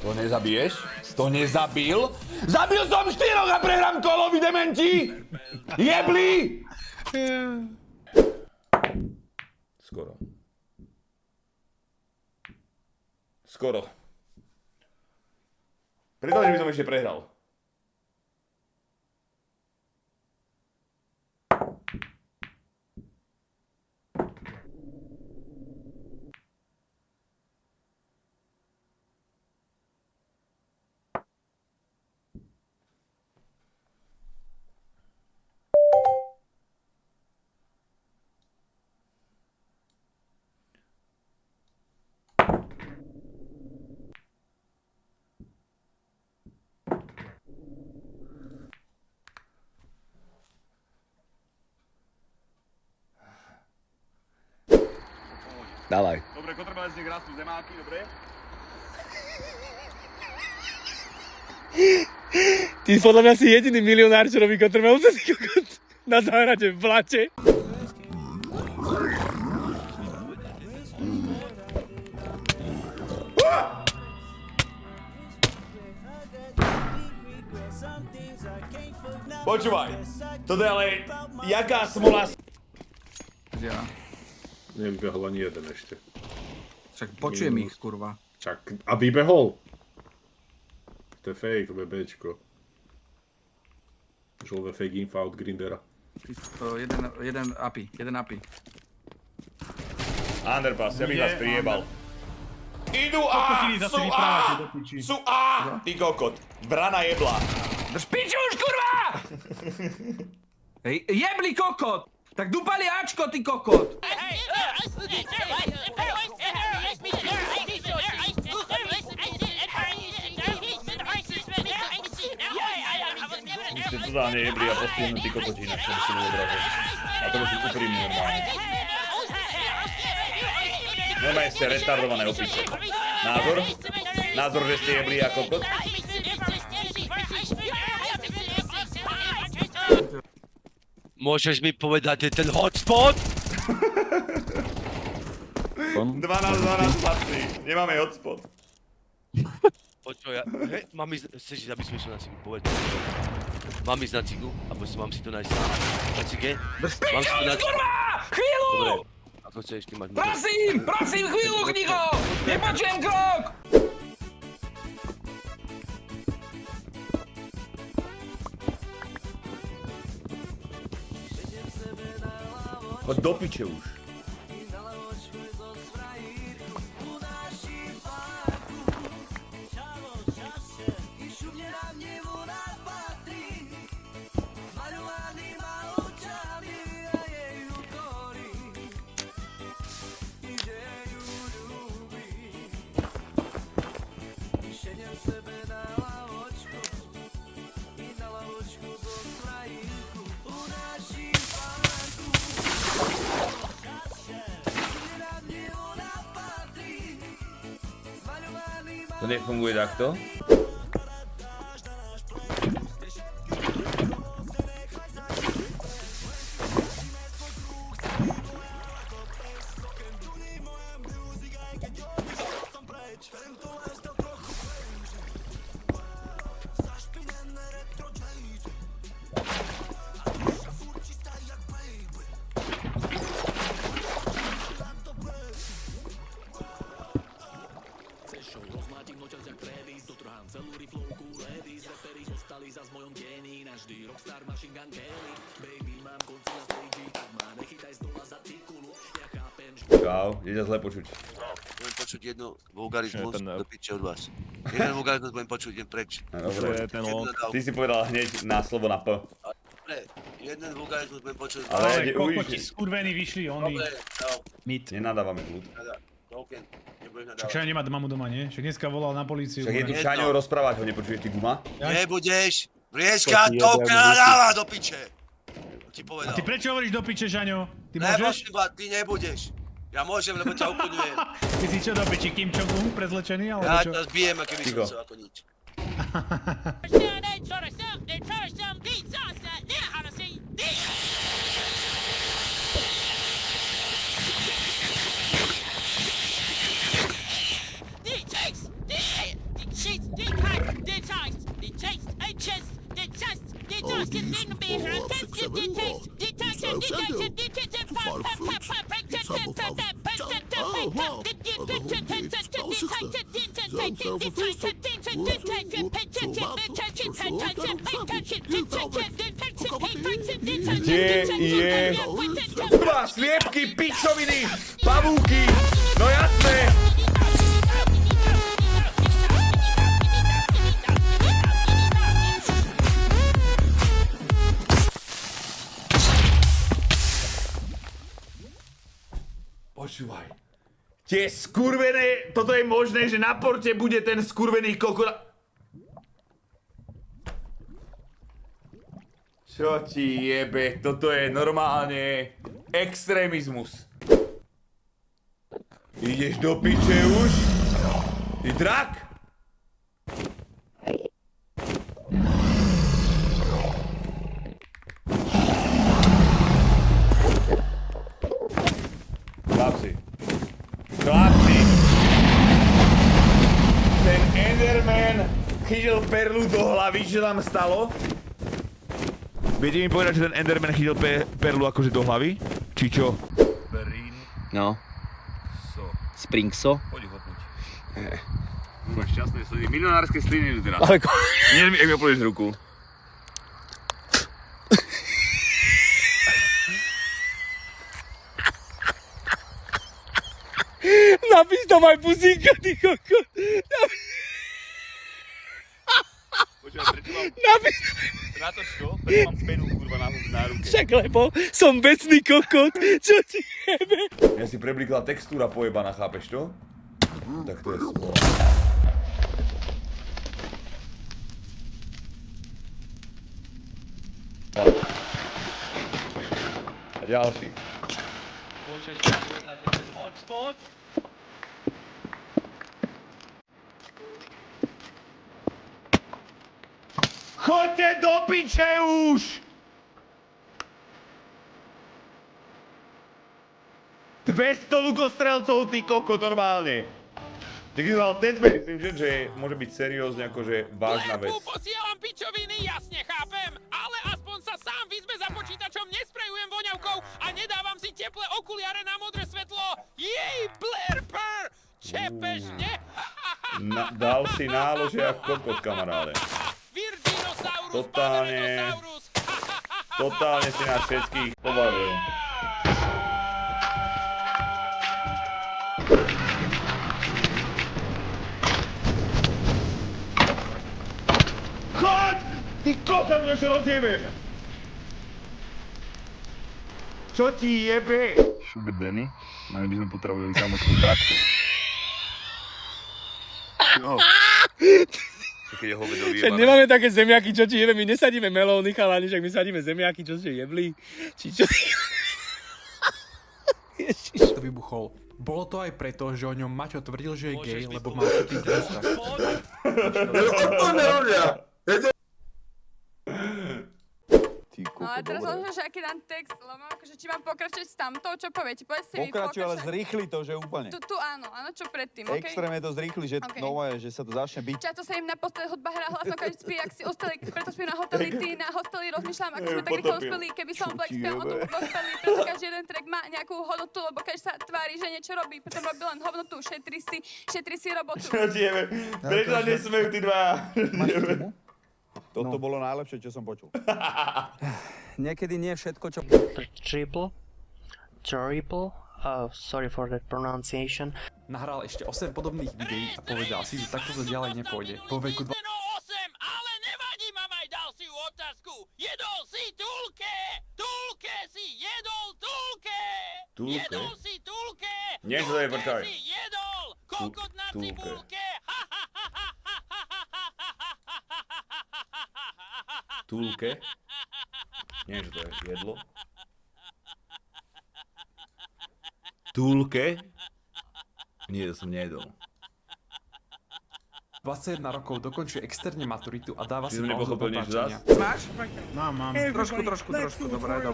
To nezabiješ? To nezabil? Zabil som 4 a prehrám kolo, vy dementi! Jebli! Skoro. Skoro. Predstav, že by som ešte prehral. Dávaj. Dobre, kotrmelec nech rastú zemáky, dobre? Ty podľa mňa si jediný milionár, čo robí kotrmelce na záhrade v blate. Počúvaj, toto je ale jaká smola. Ja. Nevybehol ani jeden ešte. Však počujem ich, kurva. Čak, a vybehol? To je fake, to je Bčko. Žolvé fake info od Grindera. Jeden API. Underpass, ja bych vás prijebal. Idú A! Kokotiny zase Sú A! vyprávate do piči. Sú A! Ty kokot. Brana jebla. Drž piču už, kurva! Hej, jebli kokot! Tak dupali Ačko, ty kokot! Vy ste tu dá nejebli a postihnú ty kokoti, inak som si neodrazil. A to musím úprimný normálne. Normálne ste retardované opice. Názor? Názor, že ste jebli a kokot? Môžeš mi povedať, je ten hotspot? 12 patrí. Nemáme hotspot. Počuj, hej, mám ísť, chceš ísť, aby som išiel na cigu, povedz. Mám ísť na cigu, alebo mám si to nájsť sám. Na cige? Mám si to nájsť... Kurva! Chvíľu! Dobre, ako chceš, keď máš... Prosím, chvíľu, kniho! Nepočujem krok! Choď do piče už. To nefunguje takto? Čau, je ťa zle počuť. Budem počuť jednu vulgarizmus do piče od vás. Jeden vulgarizmus budem počuť, idem preč. Dobre, ty si povedal hneď na slovo na P. Dobre, jeden vulgarizmus budem počuť. Ale kokoti skurvení vyšli, oni. Dobre, no, Mit. Nenadávame kľud. do okien, nebudeš Však nadávať. Šaňo nemá mamu doma, nie? Však dneska volal na políciu. Však je tu Šaňo rozprávať, ho nepočuješ ty guma? Nebudeš, vrieska to nadáva do piče. Ti A povedal. ty prečo hovoríš do piče, Šaňo? Ty Lebo môžeš? ty nebudeš. Ja môžem, lebo ťa ukludňujem. Ty si čo do piči, Kim Jong-un prezlečený, alebo Ja čo? ťa zbijem, a keby som Ticho. chcel ako nič. Cheats! Kde je... Kurva, sliepky, pičoviny, pavúky, no jasné. Počúvaj. Tie skurvené, toto je možné, že na porte bude ten skurvený kokot. Čo ti jebe, toto je normálne extrémizmus. Ideš do piče už? Ty drak? Chlapci. Ten Enderman chytil perlu do hlavy, čo tam stalo? Viete mi povedať, že ten Enderman chytil perlu akože do hlavy? Či čo? No. So. Springso. Poď hopnúť. Máš šťastné sliny. Milionárske sliny idú teraz. Ale Nie mi opolíš ruku. napíš tam aj pusíka, ty kokot. Počúvaj, prečo mám... Natoč to, prečo mám penu, kurva, na ruke. Však lebo som vecný kokot, čo ti jebe? Ja si preblikla textúra pojebaná, chápeš to? Tak to je smol. A ďalší. Choďte do piče už! Dvesto lukostrelcov, ty koko, normálne. Tak mal ten myslím, že môže byť seriózne akože vážna vec. Posielam pičoviny, jasne chápem, ale aspoň sa sám vyzme za počítačom, nesprejujem voňavkou a nedávam si teplé okuliare na modré svetlo. Jej, blurper! Čepežne! Dal si nálože ako kokot, kamaráde. Virginosaurus, Totálne... Pavlinosaurus! Totálne si nás všetkých pobavil. Choď! Ty kokot, mňa sa rozjebe! Čo ti jebe? Sugar Danny? Mali by sme potrebovali kamočku traktu. No. Keď je hovedo vyjebané. Však nemáme také zemiaky, čo ti jebe, my nesadíme melóny, chalani, však my sadíme zemiaky, čo ste jebli. Či čo ti... Ježiš. To vybuchol. Bolo to aj preto, že o ňom Maťo tvrdil, že je gay, lebo mal taký trestách. No ale teraz rozhodne, že aký dám text, lebo akože či mám pokračovať s tamtou, čo poviete? Povedzte mi, Pokračuj, ale zrýchli to, že úplne. Tu áno, čo predtým, okej? Extrémne to zrýchli, že nové, že sa to začne byť. Často sa im na posteli hudba hrá hlasno, keď spí, ak si ostali, preto spí na hoteli, ty na hosteli, rozmýšľam, ako sme tak rýchlo uspeli, keby som Black spiel o tom dospeli, preto každý jeden track má nejakú hodnotu, lebo keď sa tvári, že niečo robí, potom robí len hodnotu, šetri si robotu. Čo ti jebe? Prečo nesmejú tí dva? Toto bolo najlepšie, čo som počul. Niekedy nie všetko, čo... Triple, sorry for that pronunciation. Nahral ešte 8 podobných videí a povedal si, že takto to ďalej nepôjde. Po veku 8, ale nevadí, mamaj, dal si otázku. Jedol si tulke! Tulke si jedol tulke! Tulke? Jedol si tulke! Nie, to je počkaj. Si jedol! Kokot na cibulke! Tulke? Nie, že to je jedlo. Tulke? Nie, to som nejedol. 21 rokov dokončuje externe maturitu a dáva si Či som nepochopil nič zás? Máš? Mám. Trošku. Dobre.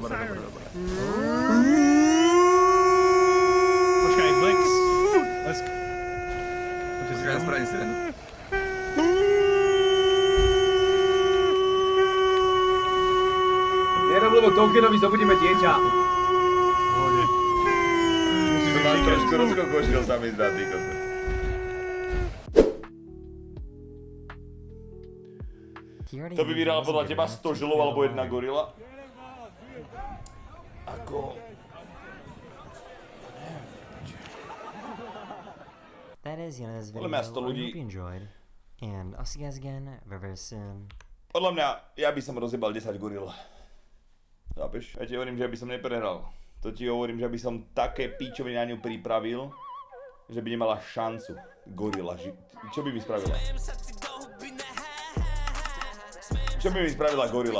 Počkaj, Blex. Lesk. Počkaj, spravím sirenu. Nerob, lebo Tolkienovi zobudíme dieťa. Pohode. Musíš trošku rozkokošil sa mi zdá, ty kokos. To by vydala podľa teba 100 žilov alebo jedna gorila? Ako... That is the end of this Podľa video. mňa 100 I ľudí... hope you enjoyed. And I'll see you guys again very soon. Podľa mňa, ja by som rozjebal 10 goril. Chápeš? Ja ti hovorím, že by som neprehral. To ti hovorím, že by som také píčoviny na ňu pripravil, že by nemala šancu. Gorila. Čo by mi spravila? Čo by mi spravila gorila?